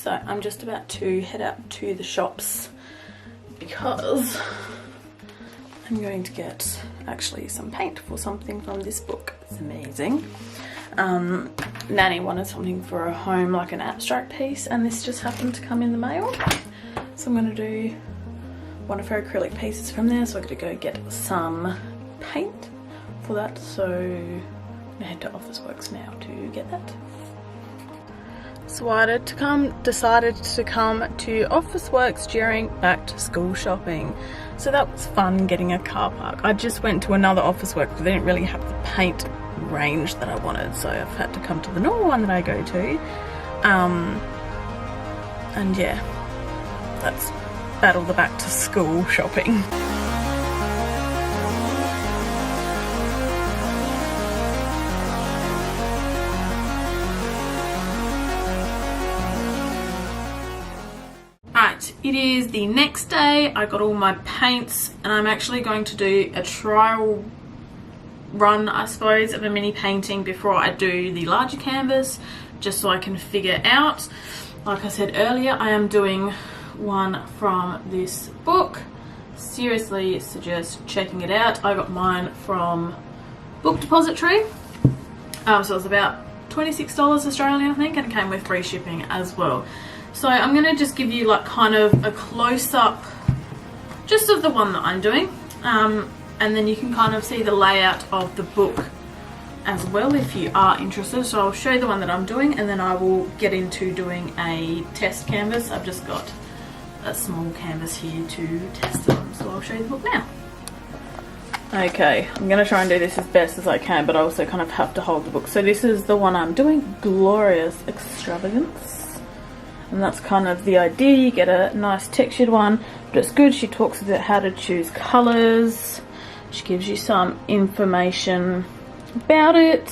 So I'm just about to head out to the shops because I'm going to get actually some paint for something from this book. It's amazing. Nanny wanted something for her home, like an abstract piece, and this just happened to come in the mail. So I'm going to do one of her acrylic pieces from there. So I'm going to go get some paint for that. So I'm going to head to Officeworks now to get that. So I decided to come to Officeworks during back to school shopping. So that was fun, getting a car park. I just went to another Officeworks because they didn't really have the paint range that I wanted, so I've had to come to the normal one that I go to. And yeah, that's battle the back to school shopping. It is the next day. I got all my paints and I'm actually going to do a trial run, I suppose, of a mini painting before I do the larger canvas, just so I can figure out. Like I said earlier, I am doing one from this book. Seriously suggest checking it out. I got mine from Book Depository. So it was about $26 Australian, I think, and it came with free shipping as well. So I'm going to just give you like kind of a close-up just of the one that I'm doing, and then you can kind of see the layout of the book as well if you are interested. So I'll show you the one that I'm doing, and then I will get into doing a test canvas. I've just got a small canvas here to test it on, so I'll show you the book now. Okay, I'm going to try and do this as best as I can, but I also kind of have to hold the book. So this is the one I'm doing, Glorious Extravagance. And that's kind of the idea. You get a nice textured one, but it's good. She talks about how to choose colours. She gives you some information about it.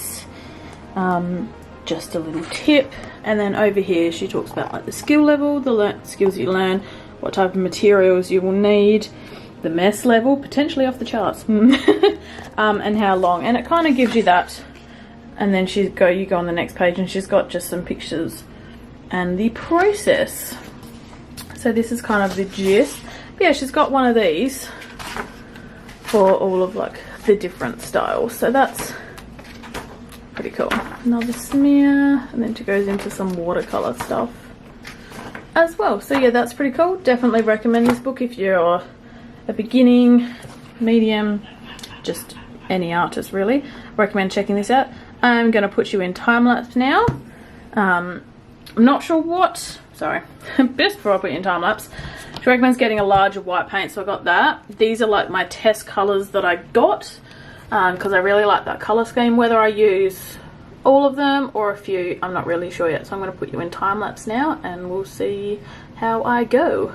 Just a little tip. And then over here she talks about like the skill level, the skills you learn, what type of materials you will need, the mess level, potentially off the charts, and how long. And it kind of gives you that. And then you go on the next page and she's got just some pictures and the process. So this is kind of the gist. But yeah, she's got one of these for all of like the different styles, so that's pretty cool. Another smear, and then she goes into some watercolor stuff as well. So yeah, that's pretty cool. Definitely recommend this book if you're a beginning, medium, just any artist really. Recommend checking this out. I'm going to put you in time-lapse now. I'm not sure what, sorry, best before I put you in time-lapse. She recommends getting a larger white paint, so I got that. These are like my test colours that I got, because I really like that colour scheme. Whether I use all of them or a few, I'm not really sure yet. So I'm going to put you in time-lapse now and we'll see how I go.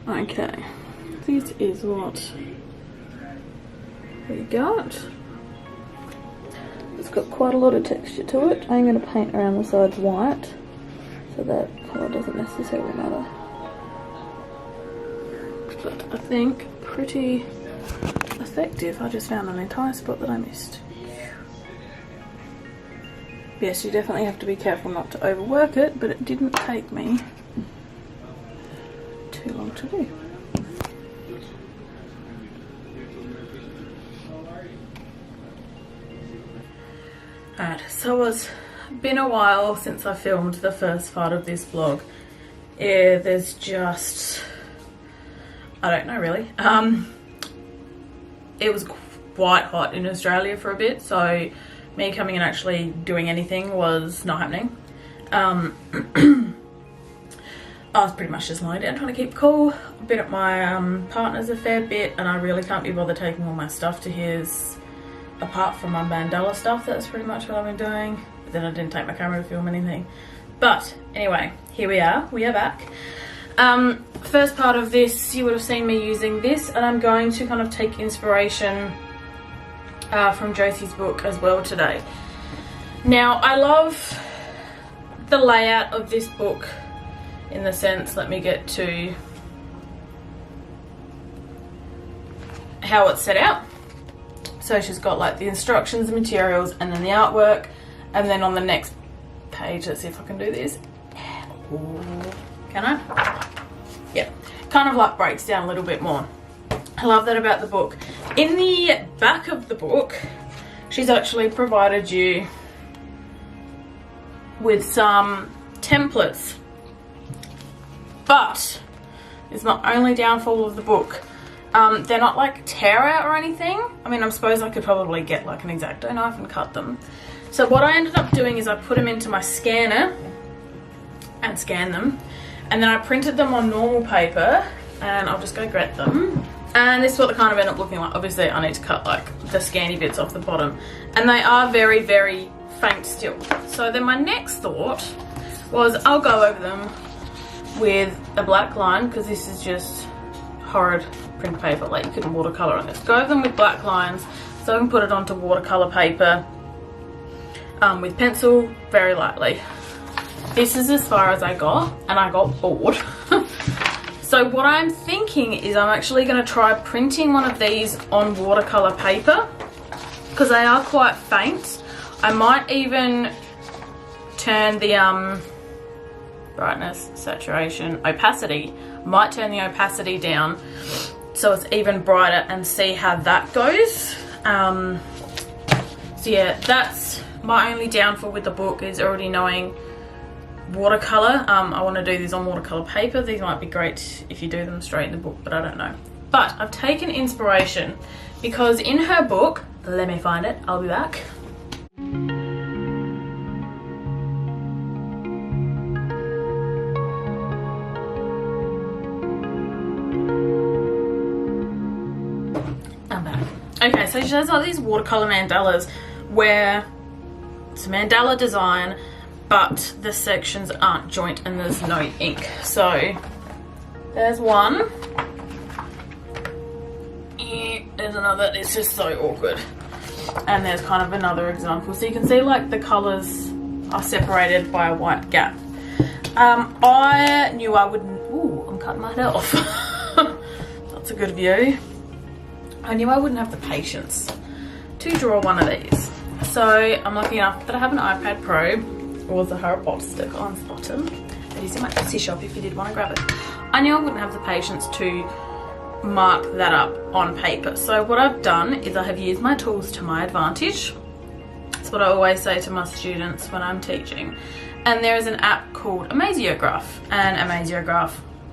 Okay, this is what we got. It's got quite a lot of texture to it. I'm going to paint around the sides white, so that colour doesn't necessarily matter. But I think pretty effective. I just found an entire spot that I missed. Yes, you definitely have to be careful not to overwork it, but it didn't take me too long to do. Alright, so it's been a while since I filmed the first part of this vlog. Yeah, there's just, I don't know really. It was quite hot in Australia for a bit, so me coming and actually doing anything was not happening. I was pretty much just lying down trying to keep cool. I've been at my partner's a fair bit, and I really can't be bothered taking all my stuff to his, apart from my mandala stuff. That's pretty much what I've been doing. But then I didn't take my camera to film anything. But anyway, here we are back. First part of this, you would have seen me using this, and I'm going to kind of take inspiration from Josie's book as well today. Now, I love the layout of this book in the sense, let me get to how it's set out. So she's got like the instructions, the materials, and then the artwork, and then on the next page, let's see if I can do this. Can I? Yeah, kind of like breaks down a little bit more. I love that about the book. In the back of the book, she's actually provided you with some templates. But it's my only downfall of the book. They're not like tear out or anything. I mean, I suppose I could probably get like an X-Acto knife and cut them. So what I ended up doing is I put them into my scanner and scanned them. And then I printed them on normal paper, and I'll just go grab them. And this is what they kind of end up looking like. Obviously I need to cut like the scanny bits off the bottom. And they are very, very faint still. So then my next thought was I'll go over them with a black line, because this is just horrid print paper, like you couldn't watercolor on this. Go over them with black lines so I can put it onto watercolor paper with pencil very lightly. This is as far as I got, and I got bored. So what I'm thinking is I'm actually going to try printing one of these on watercolor paper, because they are quite faint. I might even turn the brightness, saturation, opacity. Might turn the opacity down so it's even brighter and see how that goes. So yeah, that's my only downfall with the book, is already knowing watercolor. I want to do these on watercolor paper. These might be great if you do them straight in the book, but I don't know. But I've taken inspiration because in her book, let me find it, I'll be back. I'm back. Okay, so she has like these watercolor mandalas where it's a mandala design, but the sections aren't joint and there's no ink. So there's one. There's another. It's just so awkward. And there's kind of another example. So you can see like the colours are separated by a white gap. I knew I wouldn't. Ooh, I'm cutting my head off. That's a good view. I knew I wouldn't have the patience to draw one of these. So I'm lucky enough that I have an iPad Pro. Or the Harry Potter sticker on the bottom. That is in my Etsy shop if you did want to grab it. I knew I wouldn't have the patience to mark that up on paper. So what I've done is I have used my tools to my advantage. That's what I always say to my students when I'm teaching. And there is an app called Amaziograph. And Amaziograph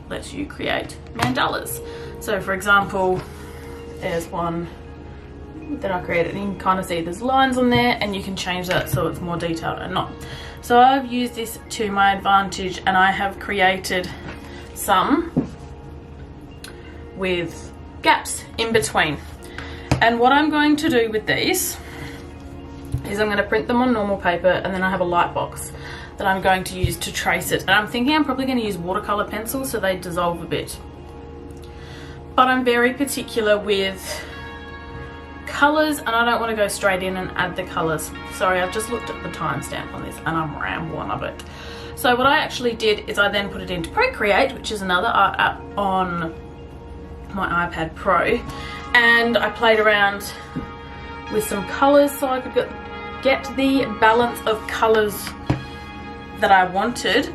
lets you create mandalas. So for example, there's one that I created, and you can kind of see there's lines on there, and you can change that so it's more detailed and not. So I've used this to my advantage, and I have created some with gaps in between. And what I'm going to do with these is I'm going to print them on normal paper, and then I have a light box that I'm going to use to trace it. And I'm thinking I'm probably going to use watercolor pencils so they dissolve a bit. But I'm very particular with colors, and I don't want to go straight in and add the colors. Sorry, I've just looked at the timestamp on this and I'm rambling a bit. So what I actually did is I then put it into Procreate, which is another art app on my iPad Pro, and I played around with some colors so I could get the balance of colors that I wanted,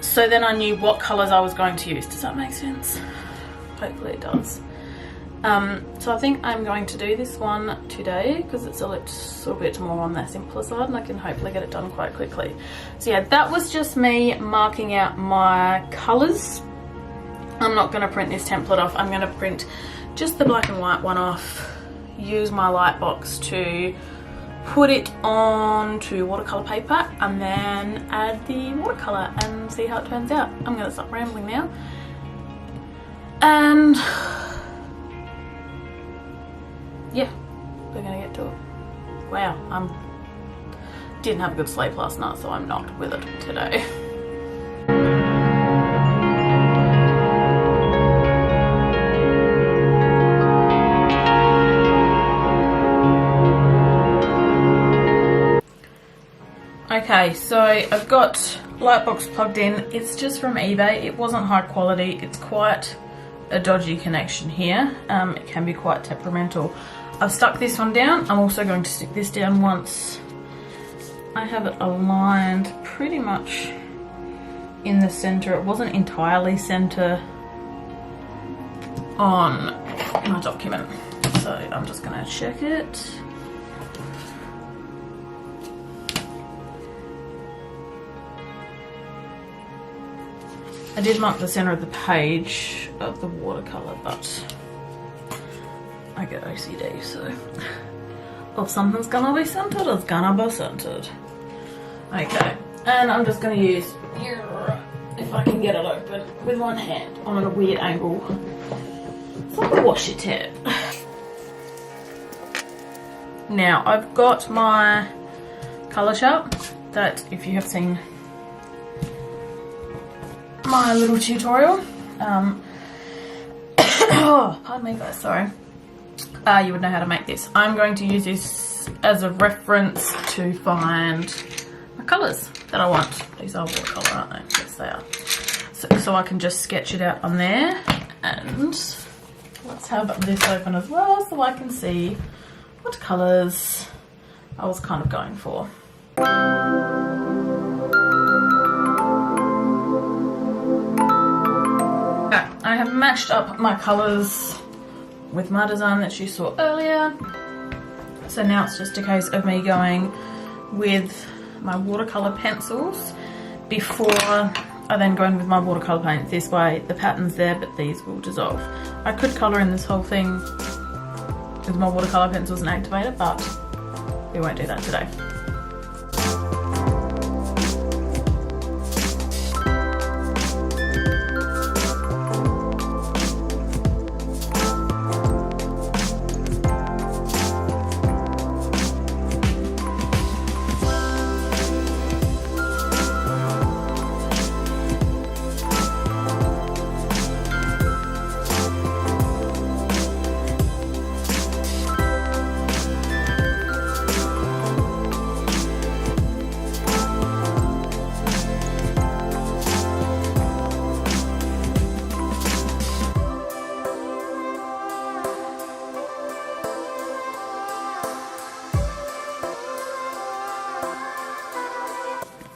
so then I knew what colors I was going to use. Does that make sense? Hopefully it does. So I think I'm going to do this one today because it's a little bit more on the simpler side, and I can hopefully get it done quite quickly. So yeah, that was just me marking out my colors. I'm not going to print this template off. I'm going to print just the black and white one off, use my light box to put it onto watercolor paper and then add the watercolor and see how it turns out. I'm gonna stop rambling now. And yeah, we're gonna get to it. Wow, didn't have a good sleep last night, so I'm not with it today. Okay, so I've got Lightbox plugged in. It's just from eBay. It wasn't high quality. It's quite a dodgy connection here. It can be quite temperamental. I've stuck this one down. I'm also going to stick this down once I have it aligned pretty much in the center. It wasn't entirely center on my document, so I'm just gonna check it. I did mark the center of the page of the watercolor, but I get OCD, so if something's gonna be centered, it's gonna be centered. Okay, and I'm just gonna use, if I can get it open with one hand, I'm at a weird angle. It's like a washi tape. Now, I've got my color chart that, if you have seen my little tutorial, oh, pardon me guys, sorry, you would know how to make this. I'm going to use this as a reference to find my colours that I want. These are watercolour, aren't they? Yes, they are. So I can just sketch it out on there, and let's have this open as well so I can see what colours I was kind of going for. I have matched up my colours with my design that you saw earlier. So now it's just a case of me going with my watercolour pencils before I then go in with my watercolour paint. This way the pattern's there, but these will dissolve. I could colour in this whole thing with my watercolour pencils and activator, but we won't do that today.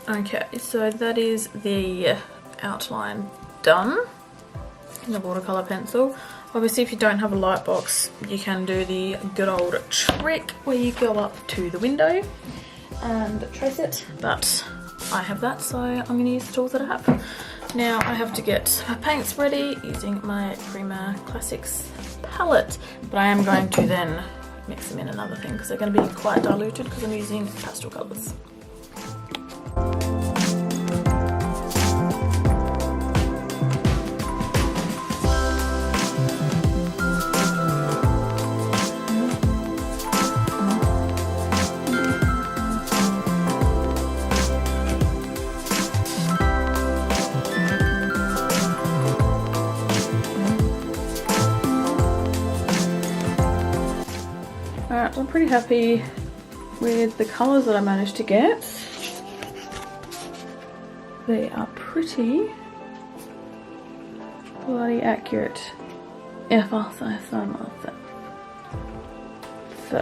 Okay, so that is the outline done in the watercolour pencil. Obviously, if you don't have a light box, you can do the good old trick where you go up to the window and trace it, but I have that, so I'm going to use the tools that I have. Now I have to get my paints ready using my Prima Classics palette, but I am going to then mix them in another thing because they're going to be quite diluted because I'm using pastel colours. Alright, I'm pretty happy with the colours that I managed to get. They are pretty bloody accurate, if I say so myself. So,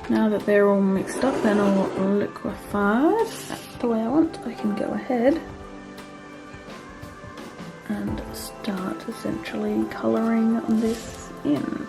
now that they're all mixed up and all liquefied the way I want, I can go ahead and start essentially colouring this in.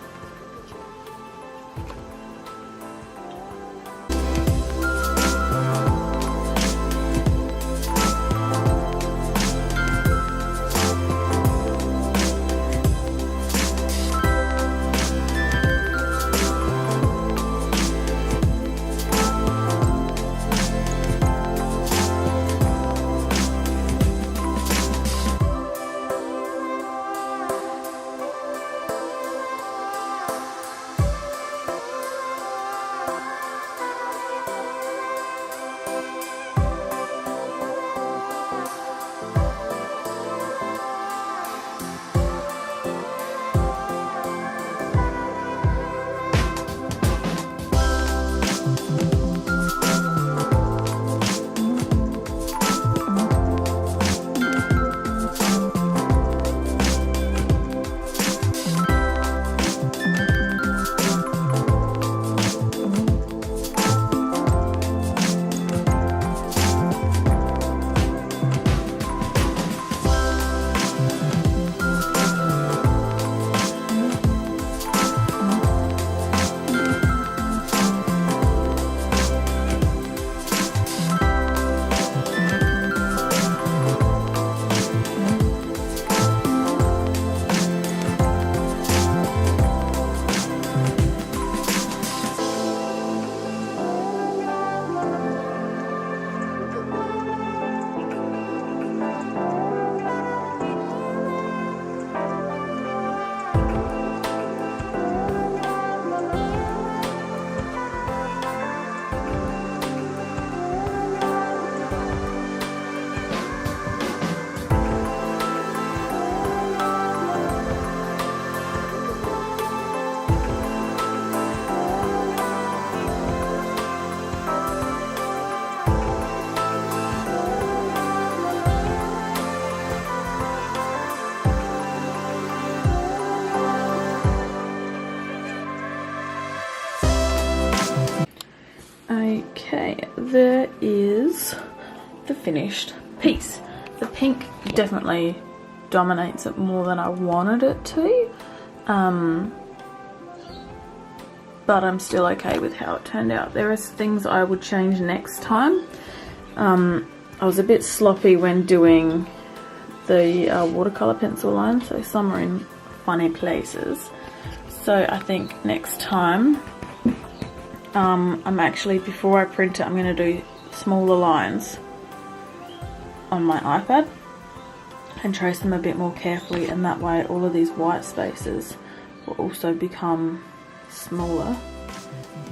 the finished piece. The pink definitely dominates it more than I wanted it to, but I'm still okay with how it turned out. There are things I would change next time. I was a bit sloppy when doing the watercolor pencil line, so some are in funny places. So I think next time, I'm actually, before I print it, I'm going to do smaller lines on my iPad and trace them a bit more carefully, and that way all of these white spaces will also become smaller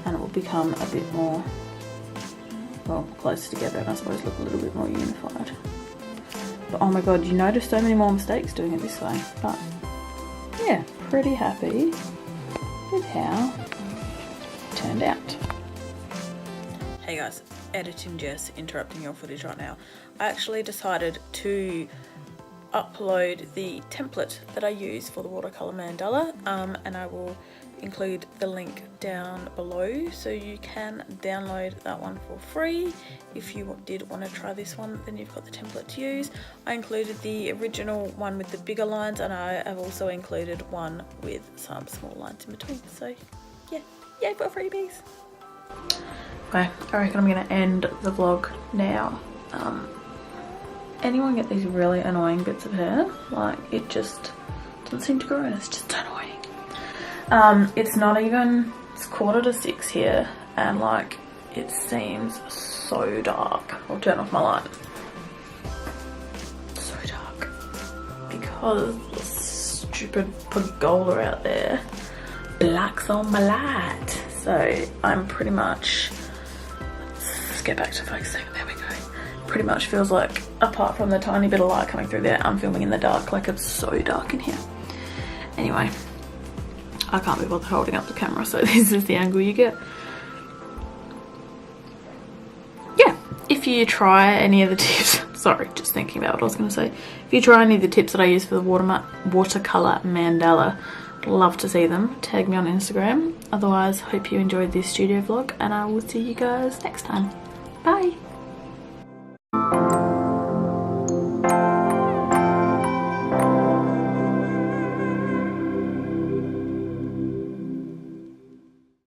and it will become a bit more, well, closer together, and I suppose look a little bit more unified. But oh my god, you notice so many more mistakes doing it this way. But yeah, pretty happy with how it turned out. Hey guys, editing Jess, interrupting your footage right now. I actually decided to upload the template that I use for the watercolor mandala, and I will include the link down below so you can download that one for free. If you did want to try this one, then you've got the template to use. I included the original one with the bigger lines, and I have also included one with some small lines in between. So yeah, yay for freebies. Okay, I reckon I'm going to end the vlog now. Anyone get these really annoying bits of hair? Like, it just doesn't seem to grow and it's just annoying. It's not even, it's 5:45 here, and like, it seems so dark. I'll turn off my light. So dark. Because the stupid pergola out there blacks on my light. So I'm pretty much, let's get back to focusing, there we go. Pretty much feels like, apart from the tiny bit of light coming through there, I'm filming in the dark. Like, it's so dark in here. Anyway, I can't be bothered holding up the camera, so this is the angle you get. Yeah, if you try any of the tips, sorry, just thinking about what I was going to say. If you try any of the tips that I use for the watercolor mandala, I'd love to see them. Tag me on Instagram. Otherwise, hope you enjoyed this studio vlog, and I will see you guys next time. Bye!